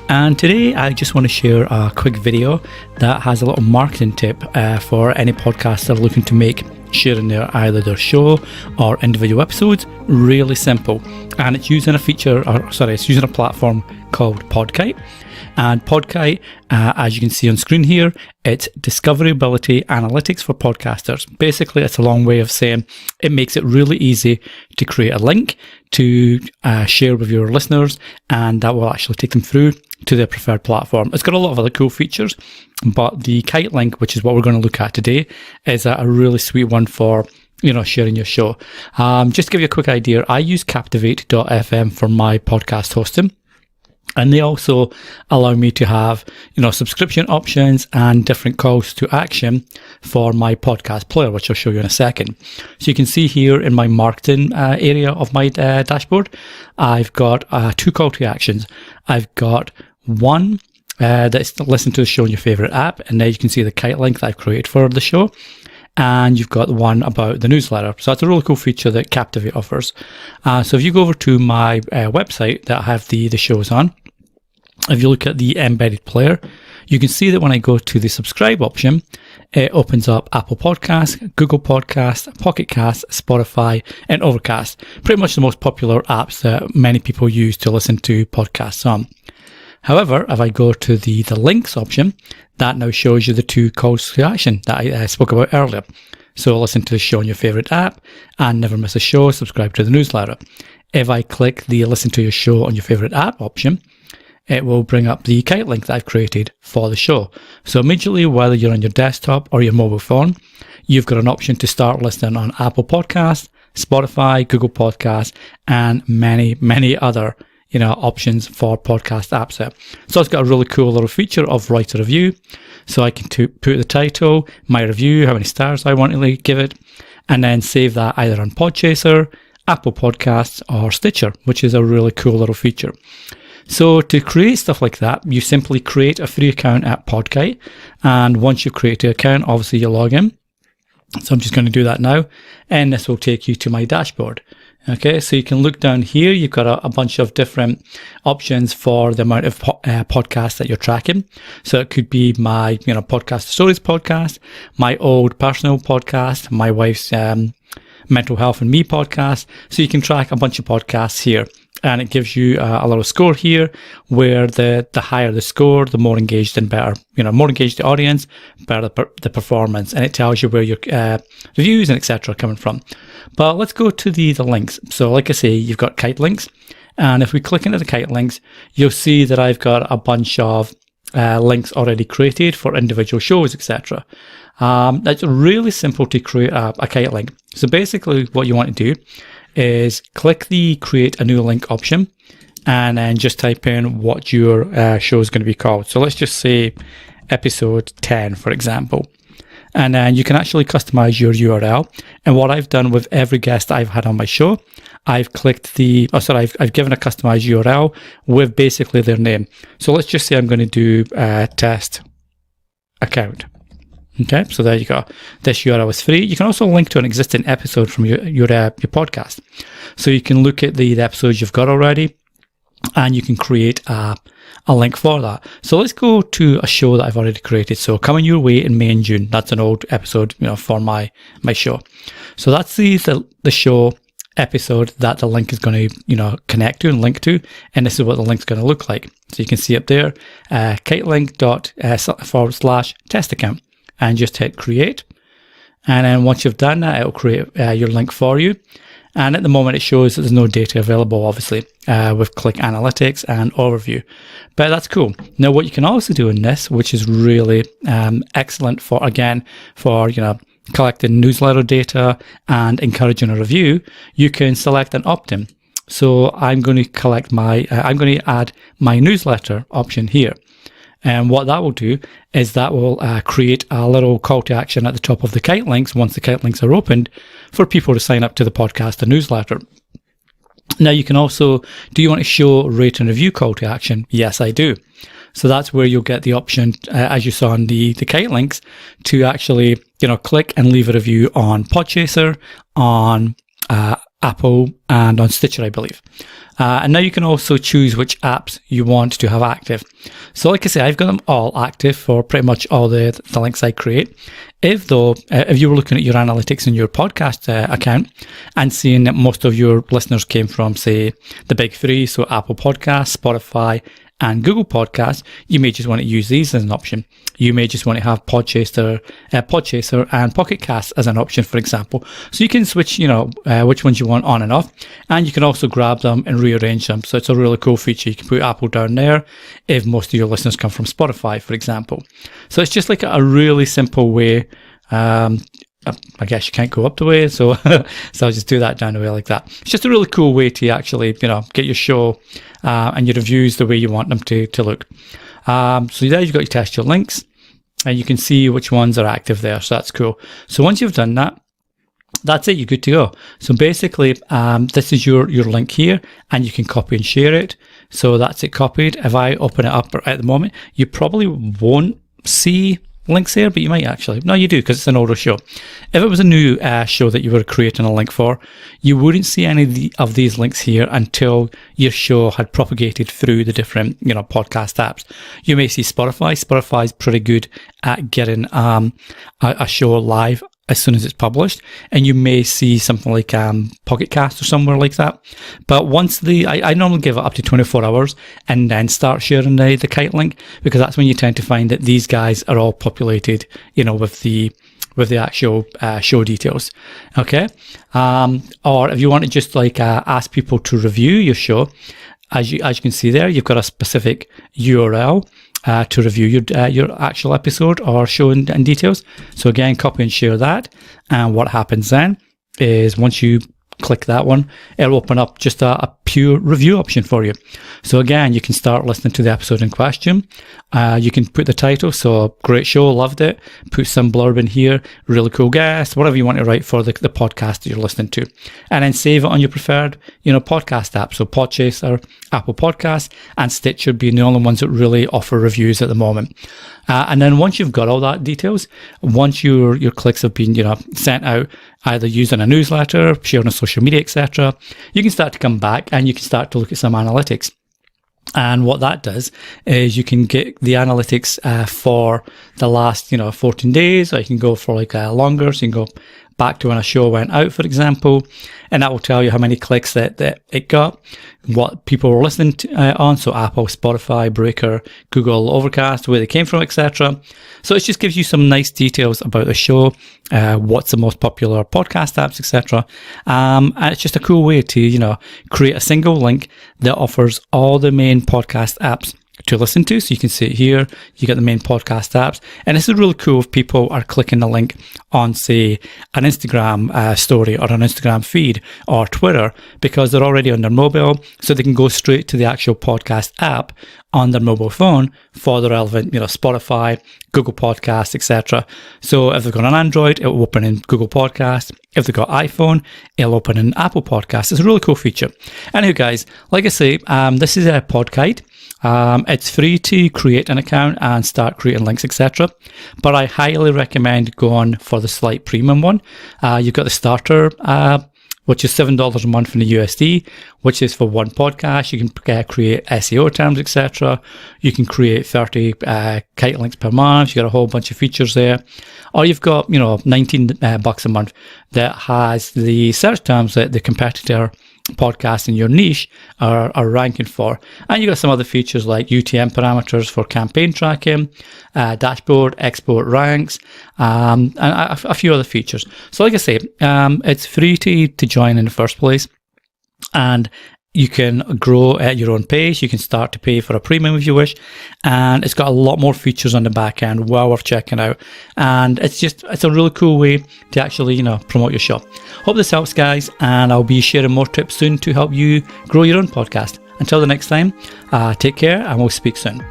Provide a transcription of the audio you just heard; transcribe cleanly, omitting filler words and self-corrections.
And today I just want to share a quick video that has a little marketing tip for any podcaster looking to make sharing either their show or individual episodes really simple. And it's using it's using a platform called Podkite. And Podkite, as you can see on screen here, it's discoverability analytics for podcasters. Basically, it's a long way of saying it makes it really easy to create a link to share with your listeners, and that will actually take them through to their preferred platform. It's got a lot of other cool features, but the Kitelinks, which is what we're going to look at today, is a really sweet one for sharing your show. Just to give you a quick idea, I use Captivate.fm for my podcast hosting. And they also allow me to have, subscription options and different calls to action for my podcast player, which I'll show you in a second. So you can see here in my marketing area of my dashboard, I've got 2 call to actions. I've got one that's listen to the show on your favorite app, and there you can see the kite link that I've created for the show. And you've got the one about the newsletter. So that's a really cool feature that Captivate offers. So if you go over to my website that I have the shows on, if you look at the embedded player, you can see that when I go to the subscribe option, it opens up Apple Podcasts, Google Podcasts, Podkite, Spotify, and Overcast. Pretty much the most popular apps that many people use to listen to podcasts on. However, if I go to the links option, that now shows you the 2 calls to action that I spoke about earlier. So listen to the show on your favorite app and never miss a show, subscribe to the newsletter. If I click the listen to your show on your favorite app option, it will bring up the kite link that I've created for the show. So immediately, whether you're on your desktop or your mobile phone, you've got an option to start listening on Apple Podcasts, Spotify, Google Podcasts, and many, many other options for podcast apps there. So it's got a really cool little feature of write a review. So I can put the title, my review, how many stars I want to give it, and then save that either on Podchaser, Apple Podcasts, or Stitcher, which is a really cool little feature. So to create stuff like that, you simply create a free account at Podkite. And once you've created an account, obviously you log in. So I'm just going to do that now. And this will take you to my dashboard. Okay, so you can look down here. You've got a bunch of different options for the amount of podcasts that you're tracking. So it could be my, podcast stories podcast, my old personal podcast, my wife's mental health and me podcast. So you can track a bunch of podcasts here. And it gives you a little score here where the higher the score, the more engaged and better, more engaged the audience, better the performance. And it tells you where your reviews and etc. are coming from. But let's go to the links. So like I say, you've got Kitelinks. And if we click into the Kitelinks, you'll see that I've got a bunch of links already created for individual shows, etc. It's really simple to create a kite link. So basically what you want to do is click the create a new link option and then just type in what your show is going to be called. So let's just say episode 10, for example. And then you can actually customize your URL. And what I've done with every guest I've had on my show, I've clicked I've given a customized URL with basically their name. So let's just say I'm going to do test account. Okay, so there you go. This URL is free. You can also link to an existing episode from your podcast. So you can look at the episodes you've got already, and you can create a link for that. So let's go to a show that I've already created. So Coming Your Way in May and June. That's an old episode, for my show. So that's the show episode that the link is going to, connect to and link to. And this is what the link's going to look like. So you can see up there, kitelink./test account. And just hit create. And then once you've done that, it'll create your link for you. And at the moment, it shows that there's no data available, obviously, with click analytics and overview. But that's cool. Now, what you can also do in this, which is really excellent for collecting newsletter data and encouraging a review, you can select an opt-in. So I'm going to add my newsletter option here. And what that will do is that will create a little call to action at the top of the Kitelinks once the Kitelinks are opened for people to sign up to the podcast and newsletter. Now you can also, do you want to show, rate and review call to action? Yes, I do. So that's where you'll get the option, as you saw on the Kitelinks, to actually, click and leave a review on Podchaser, on Apple, and on Stitcher, I believe. And now you can also choose which apps you want to have active. So like I say, I've got them all active for pretty much all the links I create. If you were looking at your analytics in your podcast account and seeing that most of your listeners came from, say, the big three, so Apple Podcasts, Spotify, and Google Podcasts, you may just want to use these as an option. You may just want to have Podchaser and Pocket Cast as an option, for example. So you can switch, which ones you want on and off, and you can also grab them and rearrange them. So it's a really cool feature. You can put Apple down there if most of your listeners come from Spotify, for example. So it's just like a really simple way. I guess you can't go up the way, so I'll just do that down the way like that. It's just a really cool way to actually, get your show and your reviews the way you want them to look. So there you've got your test your links, and you can see which ones are active there. So that's cool. So once you've done that, that's it. You're good to go. So basically, this is your link here, and you can copy and share it. So that's it copied. If I open it up at the moment, you probably won't see links here, but you might actually. No, you do, because it's an older show. If it was a new show that you were creating a link for, you wouldn't see any of these links here until your show had propagated through the different, podcast apps. You may see Spotify. Spotify's pretty good at getting a show live as soon as it's published, and you may see something like Pocket Cast or somewhere like that. But once I normally give it up to 24 hours and then start sharing the Kite link, because that's when you tend to find that these guys are all populated, with the actual show details. Okay, or if you want to just ask people to review your show, as you can see there, you've got a specific URL. To review your actual episode or show in details. So again, copy and share that. And what happens then is once you click that one, it'll open up just a pure review option for you. So again, you can start listening to the episode in question. You can put the title, so great show, loved it. Put some blurb in here, really cool guest, whatever you want to write for the podcast that you're listening to. And then save it on your preferred, podcast app. So Podchaser, Apple Podcasts, and Stitcher being the only ones that really offer reviews at the moment. And then once you've got all that details, once your clicks have been, sent out, either using a newsletter, sharing on social media, etc., you can start to come back and you can start to look at some analytics. And what that does is you can get the analytics for the last, 14 days, or you can go for longer. So you can go back to when a show went out, for example, and that will tell you how many clicks that it got, what people were listening to, on, so Apple, Spotify, Breaker, Google, Overcast, where they came from, etc. So it just gives you some nice details about the show, what's the most popular podcast apps, etc. And it's just a cool way to, create a single link that offers all the main podcast apps to listen to. So you can see it here, you get the main podcast apps, and this is really cool if people are clicking the link on, say, an Instagram story or an Instagram feed or Twitter, because they're already on their mobile, so they can go straight to the actual podcast app on their mobile phone for the relevant, Spotify, Google Podcasts, etc. So if they've got an Android, it will open in Google Podcasts. If they've got iPhone, it'll open in Apple Podcasts. It's a really cool feature. Anyway, guys, like I say, this is a Podkite. It's free to create an account and start creating links, etc. But I highly recommend going for the slight premium one. You've got the starter, which is $7 a month in the USD, which is for one podcast. You can create SEO terms, etc. You can create 30 kite links per month. You got a whole bunch of features there. Or you've got, $19 a month that has the search terms that the competitor podcast in your niche are ranking for. And you got some other features like UTM parameters for campaign tracking, dashboard, export ranks, and a few other features. So like I say, it's free to join in the first place, and you can grow at your own pace. You can start to pay for a premium if you wish, and it's got a lot more features on the back end, well worth checking out. And it's a really cool way to actually, promote your show. Hope this helps, guys, and I'll be sharing more tips soon to help you grow your own podcast. Until the next time, take care, and we'll speak soon.